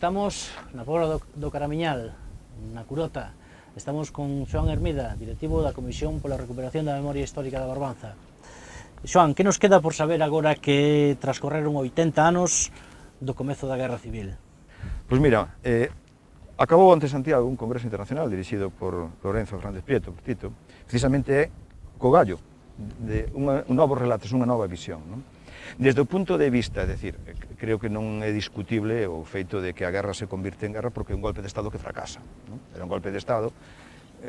Estamos na Pobra do Caramiñal, na Curota. Estamos con Xoán Hermida, directivo da Comisión pola Recuperación da Memoria Histórica da Barbanza. Xoán, que nos queda por saber agora que transcorreron 80 anos do comezo da Guerra Civil? Pois mira, acabou ante Santiago un congreso internacional dirixido por Lorenzo Fernández Prieto, precisamente co gallo de un novo relatos, unha nova visión, non? Desde o punto de vista, é dicir, creo que non é discutible o feito de que a guerra se convirte en guerra porque é un golpe de Estado que fracasa, non? Era un golpe de Estado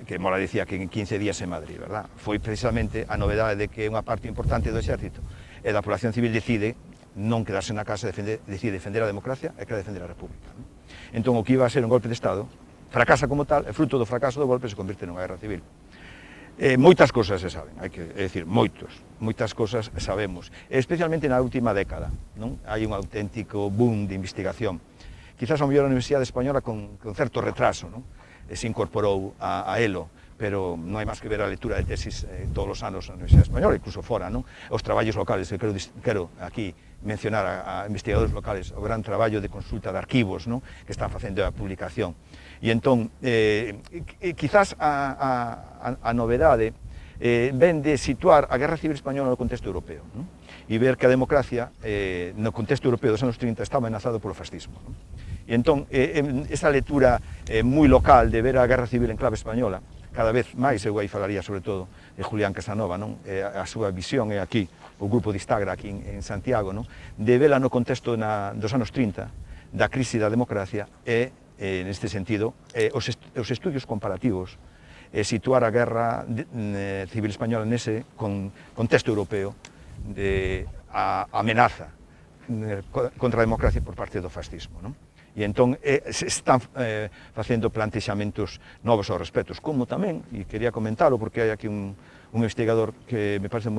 que Mola dicía que en 15 días en Madrid, verdad? Foi precisamente a novedade de que unha parte importante do exército e da población civil decide non quedarse na casa, decide defender a democracia e querer defender a república, non? Entón, o que iba a ser un golpe de Estado fracasa como tal, e fruto do fracaso do golpe se convirte nunha guerra civil. Moitas cosas se saben, é dicir, moitas cosas sabemos, especialmente na última década, non? Hai un auténtico boom de investigación. Quizás ao mellor a Universidade Española con certo retraso, non? Se incorporou a ELO, pero non hai máis que ver a lectura de tesis todos os anos na Universidade Española, incluso fora, non? Os traballos locales, que quero aquí mencionar a investigadores locales, o gran traballo de consulta de arquivos, non? Que están facendo a publicación. E entón, quizás a novedade ven de situar a Guerra Civil Española no contexto europeo, non? E ver que a democracia no contexto europeo dos anos 30 estaba amenazado polo fascismo, non? E entón, esa lectura moi local de ver a Guerra Civil en clave española, cada vez máis, eu aí falaría sobre todo de Julián Casanova, non? A súa visión é aquí, o grupo de Instagra aquí en Santiago, non? De vela no contexto dos anos 30, da crise da democracia e, neste sentido, os estudios comparativos, situar a Guerra Civil Española nese contexto europeo de amenaza contra a democracia por parte do fascismo, non? E entón se están facendo plantexamentos novos ao respecto, como tamén, e quería comentarlo porque hai aquí un investigador que me parece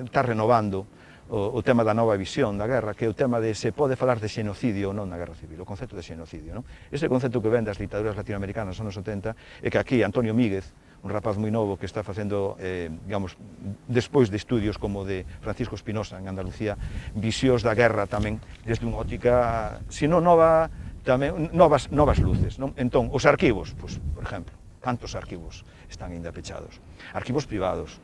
está renovando o tema da nova visión da guerra, que é o tema de se pode falar de xenocidio ou non na Guerra Civil, o concepto de xenocidio, non? Ese concepto que ven das dictaduras latinoamericanas nos anos 70 é que aquí Antonio Míguez, un rapaz moi novo que está facendo, digamos, despois de estudios como de Francisco Espinosa en Andalucía, visións da guerra tamén desde unha óptica, sino nova, tamén novas luces, non? Entón, os arquivos, pois, por exemplo, cantos arquivos están ainda pechados? Arquivos privados.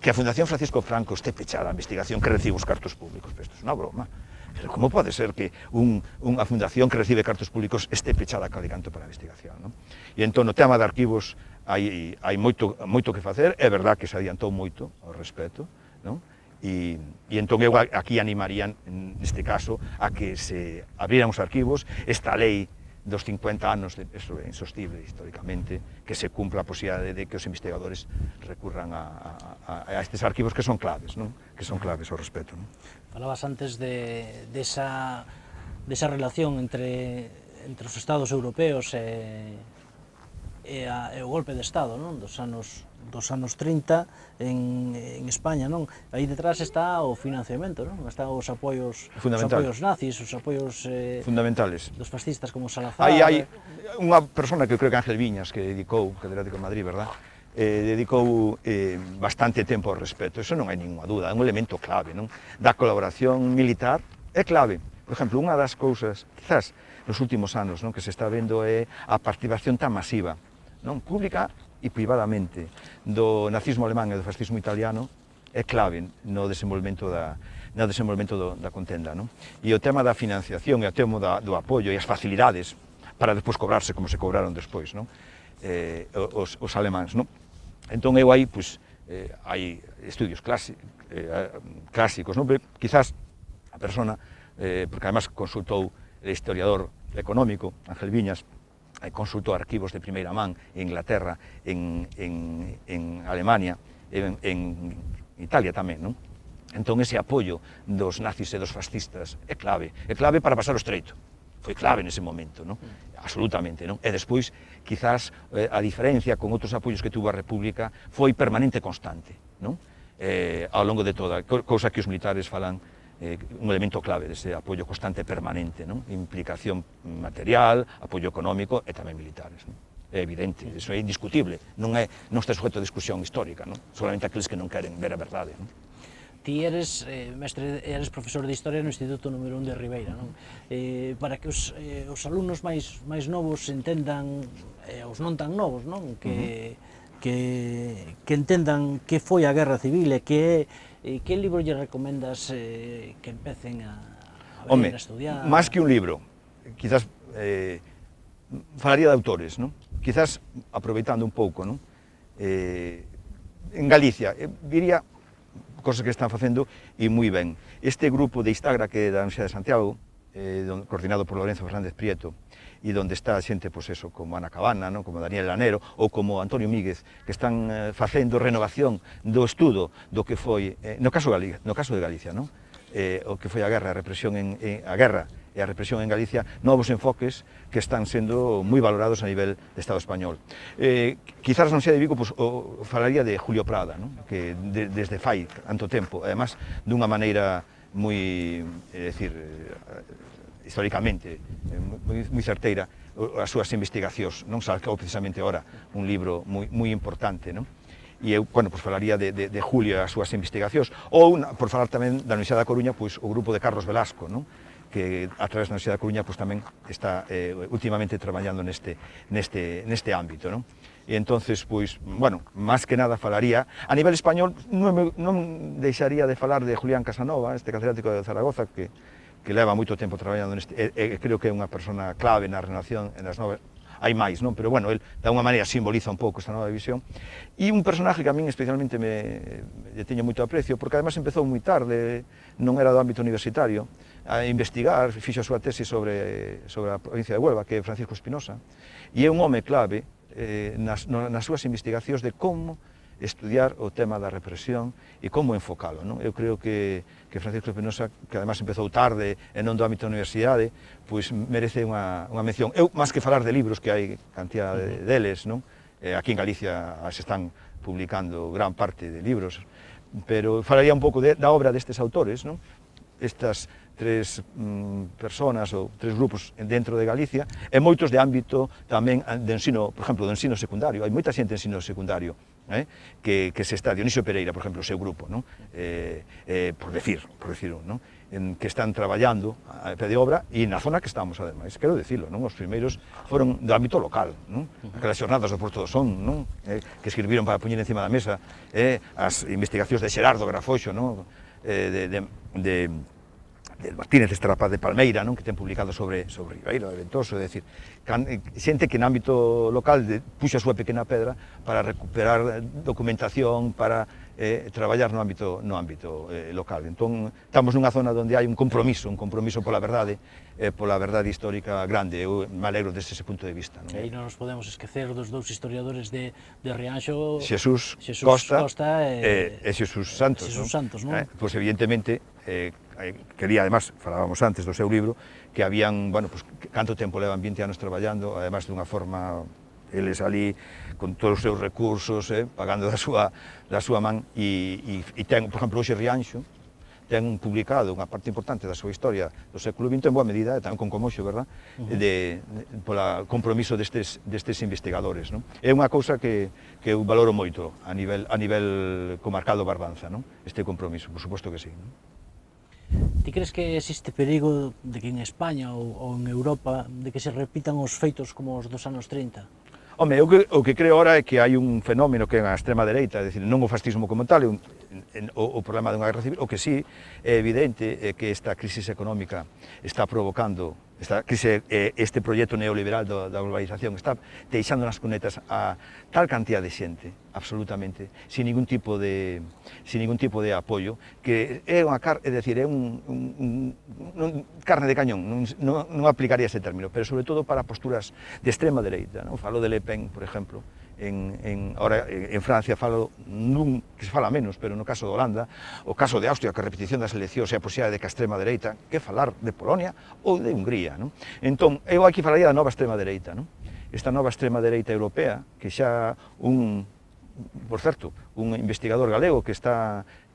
Que a Fundación Francisco Franco este pechada a investigación que recibe os cartos públicos, pero isto é unha broma. Pero como pode ser que unha fundación que recibe cartos públicos este pechada a calicanto para a investigación, non? E entón, no tema de arquivos, hai moito que facer, é verdad que se adiantou moito ao respecto, non? E entón eu aquí animarían, neste caso, a que se abriran os arquivos, esta lei dos 50 anos, eso é insostible históricamente, que se cumpla a posibilidade de que os investigadores recurran a estes arquivos que son claves, non? Que son claves ao respecto, non? Falabas antes desa relación entre os estados europeos e o golpe de Estado, non? Dos anos 30 en España, non? Aí detrás está o financiamento, non? Están os apoios nazis, os apoios fundamentales dos fascistas como Salazar. Hai unha persona que creo que Ángel Viñas, que dedicou, catedrático en Madrid, verdad? Dedicou bastante tempo ao respecto. Eso non hai ninguna dúda, é un elemento clave, non? Da colaboración militar é clave. Por exemplo, unha das cousas, quizás nos últimos anos, non, que se está vendo é a participación tan masiva, non, pública e privadamente, do nazismo alemán e do fascismo italiano é clave no desenvolvemento da contenda, non? E o tema da financiación e o tema do apoio e as facilidades para despois cobrarse como se cobraron despois, non? Os alemáns, non? Entón eu aí, pois, hai estudios clásicos, non? Pero quizás a persona, porque además consultou o historiador económico, Ángel Viñas, consultou arquivos de primeira man en Inglaterra, en Alemania, en Italia tamén, non? Entón, ese apoio dos nazis e dos fascistas é clave para pasar o estreito. Foi clave nese momento, non? Absolutamente, non? E despois, quizás, a diferencia con outros apoios que tuvo a República foi permanente e constante, non? Ao longo de toda, cousa que os militares falan, un elemento clave dese apoio constante e permanente, non? Implicación material, apoio económico e tamén militares, non? É evidente, iso é indiscutible, non está sujeto a discusión histórica, non? Solamente aqueles que non queren ver a verdade, non? ti eres, mestre, eres profesor de Historia no Instituto número 1 de Ribeira, non? Para que os alumnos máis novos entendan, os non tan novos, non? Que entendan que foi a Guerra Civil e que libro lle recomendas que empecen a ver, a estudiar? Máis que un libro, quizás falaría de autores, non? Quizás aproveitando un pouco, non? En Galicia, diría cosas que están facendo e moi ben. Este grupo de Instagra que é da Universidade de Santiago, coordinado por Lorenzo Fernández Prieto, e donde está xente, pois eso, como Ana Cabana, non? Como Daniel Lanero, ou como Antonio Míguez, que están facendo renovación do estudo do que foi, no caso de Galicia, non? O que foi a guerra, a represión a guerra e a represión en Galicia, novos enfoques que están sendo moi valorados a nivel de Estado español. Quizás na Universidade de Vigo falaría de Julio Prada, non? Que desde fai tanto tempo, además dunha maneira moi, históricamente, moi certeira, as súas investigacións, non sacou precisamente ahora un libro moi importante, non? E eu, bueno, pois falaría de Julio e as súas investigacións, ou, por falar tamén da Universidade da Coruña, pois o grupo de Carlos Velasco, non? Que a través da Universidade da Coruña pois tamén está últimamente traballando neste ámbito, non? E entonces, pois, bueno, máis que nada falaría, a nivel español non deixaría de falar de Julián Casanova, este catedrático de Zaragoza, que leva moito tempo traballando neste, creo que é unha persona clave na renovación, nas novas, hai máis, non? Pero, bueno, el, de alguma maneira, simboliza un pouco esta nova visión. E un personaje que a min especialmente lle teño moito aprecio, porque además empezou moi tarde, non era do ámbito universitario, a investigar, fixo a súa tese sobre a provincia de Huelva, que é Francisco Espinosa, e é un home clave nas súas investigacións de como estudiar o tema da represión e como enfocalo, non? Eu creo que Francisco Espinosa, que además empezou tarde e non do ámbito da universidade, pois merece unha mención. Eu, máis que falar de libros, que hai cantidad deles, non? Aquí en Galicia se están publicando gran parte de libros, pero falaría un pouco da obra destes autores, non? Estas tres personas ou tres grupos dentro de Galicia e moitos de ámbito tamén de ensino, por exemplo, de ensino secundario. Hai moita xente de ensino secundario que se está, Dionisio Pereira, por exemplo, o seu grupo, non? Por decir non? Que están traballando a pé de obra e na zona que estamos, ademais, quero dicilo, non? Os primeiros foron do ámbito local, non? Aquelas xornadas do Porto do Son, non? Que escribiron para poñer encima da mesa as investigacións de Xerardo Grafoxo, non? Del Martínez Estrapaz de Palmeira, non? Que ten publicado sobre Ribeiro de Ventoso, é dicir, xente que no ámbito local puxa a súa pequena pedra para recuperar documentación, para traballar no ámbito local. Entón, estamos nunha zona onde hai un compromiso pola verdade histórica grande. Eu me alegro desde ese punto de vista. E aí non nos podemos esquecer dos dous historiadores de Rianxo, Xesús Costa e Xesús Santos. Non? Pois evidentemente, quería, además, falábamos antes do seu libro, que habían, bueno, pues, canto tempo levan 20 anos traballando, además dunha forma, eles ali, con todos os seus recursos, pagando da súa man, e ten, por exemplo, hoxe Rianxo, ten publicado unha parte importante da súa historia do século XX en boa medida, tamén con Comoxo, verdad? Pola compromiso destes investigadores, non? É unha cousa que eu valoro moito a nivel comarcal do Barbanza, non? Este compromiso, por suposto que sí, non? Ti crees que existe perigo de que en España ou en Europa de que se repitan os feitos como os dos anos 30? Home, o que creo ahora é que hai un fenómeno que é a extrema dereita, é dicir, non o fascismo como tal, o problema dunha guerra civil, o que sí é evidente é que esta crisis económica está provocando, este proxecto neoliberal da globalización está deixando nas cunetas a tal cantidad de xente, absolutamente, sin ningún tipo de apoio, que é unha carne de cañón, non aplicaría ese término, pero sobre todo para posturas de extrema dereita, non? Falo de Le Pen, por exemplo, ahora en Francia falo que se fala menos, pero no caso de Holanda, o caso de Austria, que a repetición das eleccións é a posibilidade de que a extrema dereita, que falar de Polonia ou de Hungría, non? Entón, eu aquí falaría da nova extrema dereita, non? Esta nova extrema dereita europea, que xa por certo, un investigador galego que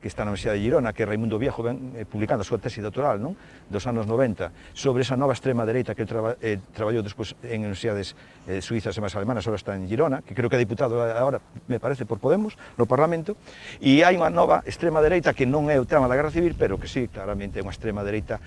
que está na Universidade de Girona, que Raimundo Viejo ven publicando a súa tesi doutoral, non? Dos anos 90, sobre esa nova extrema dereita que traballou despois en universidades suizas e máis alemanas, ahora está en Girona, que creo que é diputado agora, me parece, por Podemos, no Parlamento, e hai unha nova extrema dereita que non é o tema da Guerra Civil, pero que sí, claramente é unha extrema dereita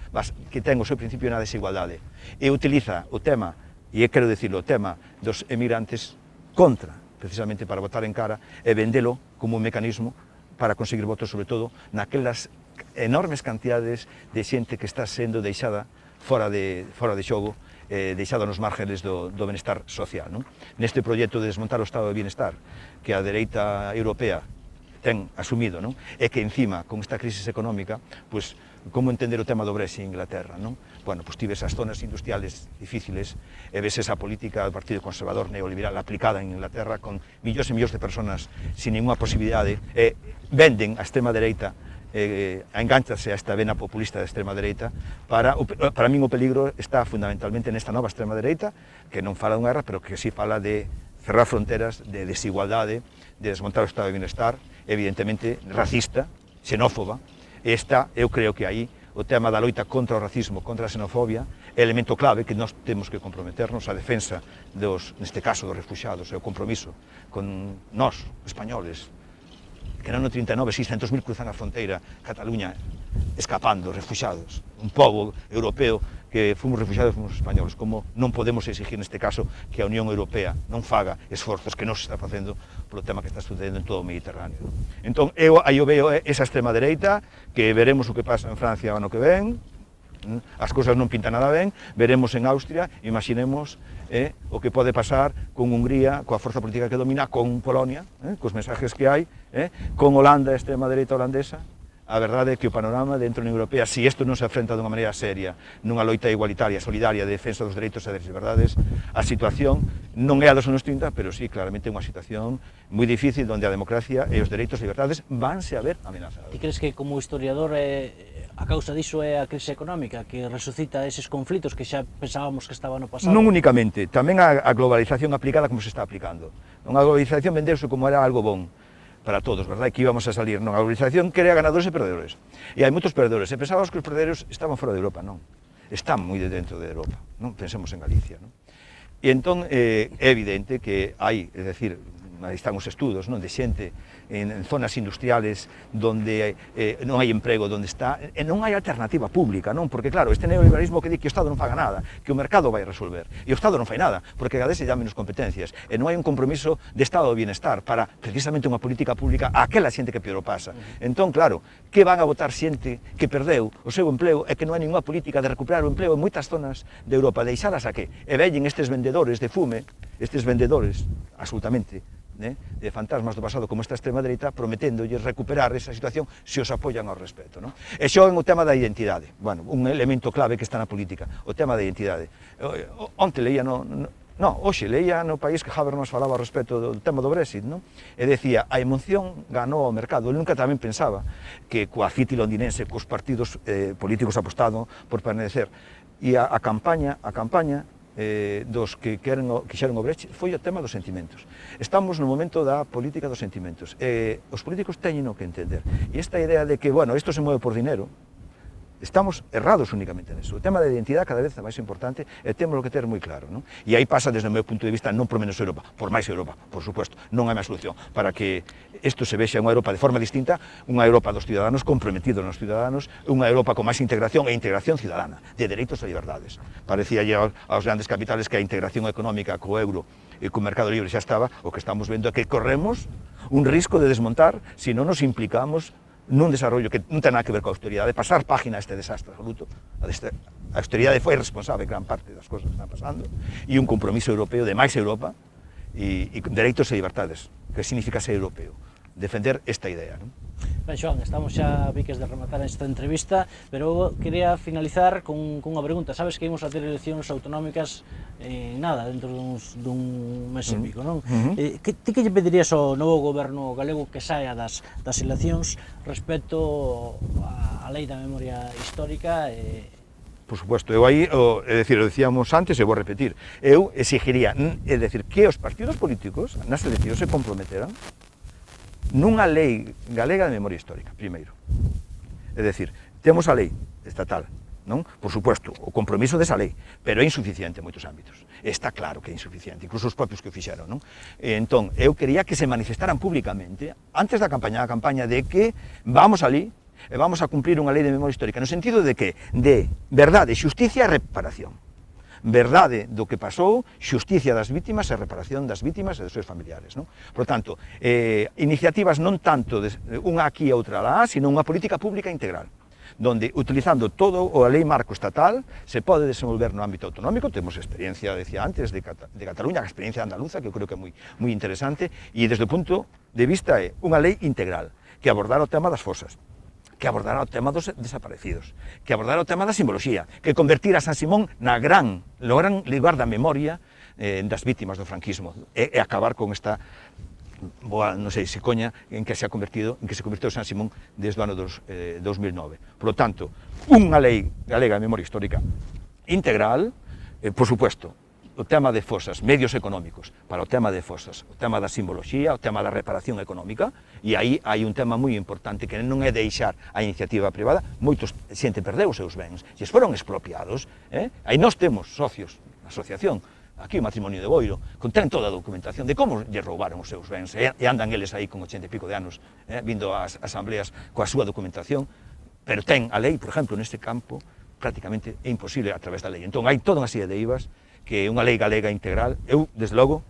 que ten o seu principio na desigualdade, e utiliza o tema, e quero dicirlo, o tema dos emigrantes contra, precisamente para votar en cara e vendelo como un mecanismo para conseguir votos, sobre todo, naquelas enormes cantidades de xente que está sendo deixada fora de xogo, deixada nos márgenes do benestar social. Non? Neste proxecto de desmontar o estado de bienestar que a dereita europea ten asumido, non? E que encima, con esta crisis económica, pues, como entender o tema do Brexit en Inglaterra, non? Bueno, pues ti ves as zonas industriales difíciles e ves esa política do Partido Conservador neoliberal aplicada en Inglaterra con millóns e millóns de personas sin ninguna posibilidade, venden a extrema dereita, enganchase a esta vena populista da extrema dereita. Para min o peligro está fundamentalmente nesta nova extrema dereita, que non fala dunha guerra, pero que sí fala de cerrar fronteras, de desigualdade, de desmontar o estado de bienestar, evidentemente racista, xenófoba. Esta, eu creo que aí, o tema da loita contra o racismo, contra a xenofobia, é elemento clave que nós temos que comprometernos a defensa neste caso, dos refugiados, e o compromiso con nós, españoles, que no ano 39 600.000 cruzan a fronteira Cataluña escapando, refugiados, un pobo europeo que fomos refugiados, fomos españoles, como non podemos exigir neste caso que a Unión Europea non faga esforzos que non se está facendo polo tema que está sucedendo en todo o Mediterráneo. Entón, aí eu veo esa extrema dereita, que veremos o que pasa en Francia o ano que ven, as cousas non pintan nada ben, veremos en Austria, imaginemos o que pode pasar con Hungría, coa forza política que domina, con Polonia, cos mensajes que hai, con Holanda, a extrema dereita holandesa. A verdade é que o panorama dentro da Unión Europea, se isto non se afrenta dunha maneira seria, nunha loita igualitaria, solidaria, de defensa dos dereitos e das liberdades, a situación non é a dos anos 30, pero sí, claramente, unha situación moi difícil, onde a democracia e os dereitos e liberdades vanse a ver amenazados. Ti crees que, como historiador, a causa diso é a crise económica, que resucita eses conflitos que xa pensábamos que estaban no pasado? Non únicamente, tamén a globalización aplicada como se está aplicando. A globalización vendeuse como era algo bon para todos, verdade? Que íbamos a salir, non? A globalización crea ganadores e perdedores. E hai moitos perdedores. E pensábamos que os perdedores estaban fora de Europa, non. Están moi dentro de Europa, non? Pensemos en Galicia, non? E entón é evidente que hai, é dicir, aí están os estudos, non? De xente en zonas industriales donde non hai emprego, donde está, e non hai alternativa pública, non? Porque claro, este neoliberalismo que di que o Estado non faga nada, que o mercado vai resolver, e o Estado non fai nada, porque cada vez se dá menos competencias, e non hai un compromiso de Estado de bienestar para precisamente unha política pública a aquela xente que peor o pasa. Entón, claro, que van a votar xente que perdeu o seu empleo e que non hai ninguna política de recuperar o empleo en moitas zonas de Europa, deixadas a que? E veñen estes vendedores de fume, estes vendedores, absolutamente, de fantasmas do pasado como esta extrema dereita, prometéndolles recuperar esa situación se os apoian ao respeto. Non? E xogan o tema da identidade, bueno, un elemento clave que está na política, o tema da identidade. Onte leía hoxe leía no País que Habermas falaba ao respecto do tema do Brexit, non? E decía, a emoción ganou ao mercado. Ele nunca tamén pensaba que coa City londinense, cos partidos políticos apostado por permanecer, e a campaña dos que quixeron o Brexit foi o tema dos sentimentos. Estamos no momento da política dos sentimentos. Os políticos teñen que entender. E esta idea de que, bueno, isto se mueve por dinero, estamos errados únicamente nisso. O tema da identidade cada vez é máis importante e temos que ter moi claro, non? E aí pasa, desde o meu punto de vista, non por menos Europa, por máis Europa, por suposto. Non hai máis solución para que isto se vexa unha Europa de forma distinta, unha Europa dos ciudadanos comprometidos nos ciudadanos, unha Europa con máis integración e integración ciudadana, de dereitos e liberdades. Parecía aos grandes capitales que a integración económica co euro e co mercado libre xa estaba, o que estamos vendo é que corremos un risco de desmontar se non nos implicamos nun desarrollo que non ten nada que ver coa austeridade, pasar página a este desastre absoluto. A austeridade foi responsable de gran parte das cousas que están pasando, e un compromiso europeo de máis Europa e dereitos e libertades, que significa ser europeo, defender esta idea, non? Ben, Xoán, estamos xa a viques de rematar esta entrevista, pero quería finalizar con unha pregunta. Sabes que imos a ter eleccións autonómicas nada, dentro dun mes e pico, non? Ti que lle pedirías ao novo goberno galego que saia das eleccións respecto á lei da memoria histórica? Por suposto, eu aí, é dicir, o decíamos antes e vou repetir, eu exigiría, é dicir, que os partidos políticos nas eleccións se comprometeran nunha lei galega de memoria histórica, primeiro. É dicir, temos a lei estatal, non? Por suposto, o compromiso desa lei, pero é insuficiente en moitos ámbitos. Está claro que é insuficiente, incluso os propios que o fixeron, non? Entón, eu quería que se manifestaran públicamente, antes da campaña de que vamos ali e vamos a cumplir unha lei de memoria histórica, no sentido de que, de verdade, xusticia e reparación. Verdade do que pasou, xusticia das vítimas e reparación das vítimas e dos seus familiares, non? Por tanto, iniciativas non tanto unha aquí e outra lá, sino unha política pública integral, donde, utilizando todo a lei marco estatal, se pode desenvolver no ámbito autonómico. Temos experiencia, decía antes, de Cataluña, a experiencia andaluza, que eu creo que é moi interesante, e desde o punto de vista é unha lei integral, que abordar o tema das fosas, que abordar o tema dos desaparecidos, que abordar o tema da simboloxía, que convertir a San Simón no gran lugar da memoria das vítimas do franquismo, e acabar con esta boa, non sei se coña, en que se convertiu San Simón desde o ano 2009. Por lo tanto, unha lei galega de memoria histórica integral, por supuesto, o tema de fosas, medios económicos para o tema de fosas, o tema da simboloxía, o tema da reparación económica, e aí hai un tema moi importante que non é deixar a iniciativa privada. Moitos xente perdeu os seus bens, e foron expropiados, aí nós temos socios, a asociación, aquí o matrimonio de Boiro, contén toda a documentación de como lle roubaron os seus bens, e andan eles aí con 80 e pico de anos, vindo ás asambleas coa súa documentación, pero ten a lei, por exemplo, neste campo, prácticamente é imposible a través da lei. Entón, hai toda unha serie de IVAs, que é unha lei galega integral. Eu, desde logo,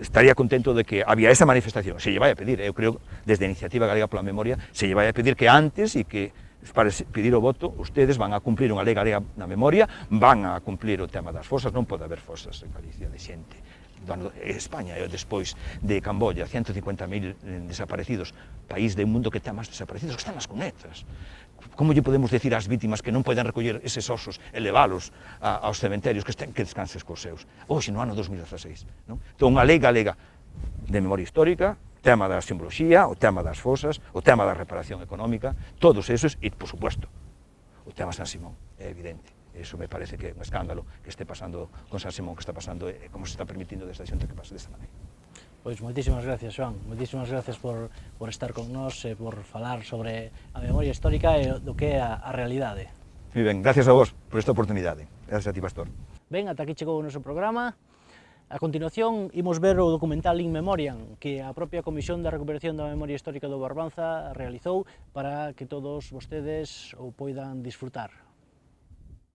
estaría contento de que había esa manifestación. Se lle vai a pedir, eu creo, desde a Iniciativa Galega pola Memoria, se lle vai a pedir que antes, e que para pedir o voto, ustedes van a cumplir unha lei galega na memoria, van a cumplir o tema das fosas. Non pode haber fosas en Galicia de xente. España, despois de Camboya, 150.000 desaparecidos, país do mundo que ten máis desaparecidos, que están nas cunetas. Como lle podemos decir ás vítimas que non poden recoller eses osos e leválos aos cementerios, que descanses cos seus? Hoxe, no ano 2016. Entón, unha lei galega de memoria histórica, tema da simboloxía, o tema das fosas, o tema da reparación económica, todos esos, e, por supuesto, o tema San Simón, é evidente. Eso me parece que é un escándalo que este pasando con San Simón, que está pasando, como se está permitindo desde a xente que pase desta maneira. Pois moitísimas gracias, Xoán, moitísimas gracias por estar con nós e por falar sobre a memoria histórica e do que é a realidade. Moi ben, gracias a vos por esta oportunidade. Gracias a ti, Pastor. Ben, ata aquí chegou o noso programa. A continuación, imos ver o documental In Memoriam, que a propia Comisión de Recuperación da Memoria Histórica do Barbanza realizou para que todos vostedes o poidan disfrutar.